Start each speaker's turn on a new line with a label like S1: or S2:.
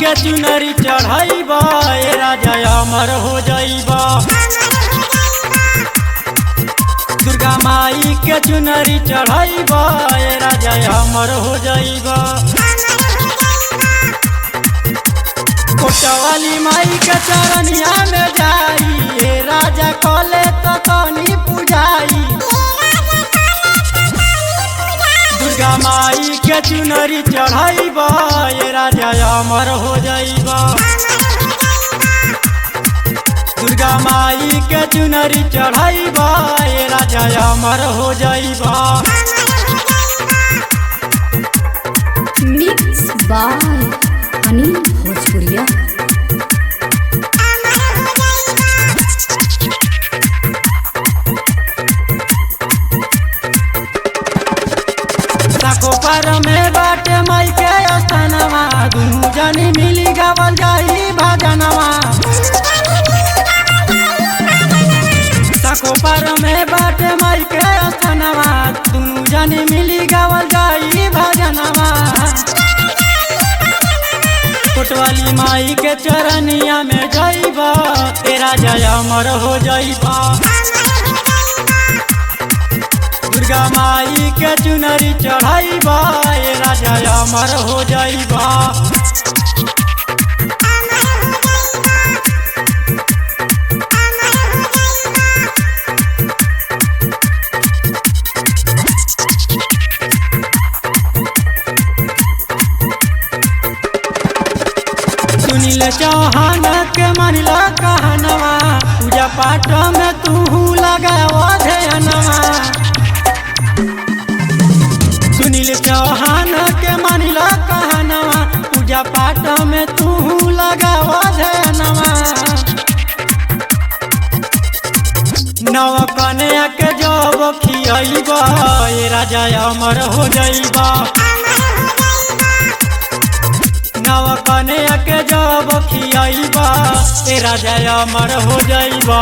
S1: के चुनरी चढ़ाइबा ए राजा अमर हो जाइबा। दुर्गा माई के चुनरी चढ़ाइबा ए राजा अमर हो जाइबा। कोटवाली माई के चरनिया में जाई ए राजा कले तो तनी पूजाई। दुर्गा माई के चुनरी चढ़ाइबा ए राजा अमर हो जाइबा। दुर्गा माई के चुनरी चढ़ाइबा ए राजा अमर हो जाइबा।
S2: मिक्स बाय अनिल भोजपुरिया।
S1: कोपर में बाटे माई के स्थानवा दुनू जनी मिली गावल जाई भजनवा। कोपर में बाटे माई के स्थानवा दुनू जनी मिली गावल जाई भजनवा। कोटवाली माई के चरनिया में जाइबा ए राजा अमर हो जाइबा। दुर्गा माई के चुनरी चढ़ाइबा ए राजा अमर हो जाइबा। सुनील चौहान के मानिला कहनवा पूजा पाठ में तू लगावा ध्यानवा। सुनील चौहान के मानिला कहनवा पूजा पाठ में तू लगावा ध्यानवा। नव कन्या के जब खियाइबा ए राजा अमर हो जाइबा। नव कन्या के जब खियाइबा ए राजा अमर हो जाइबा।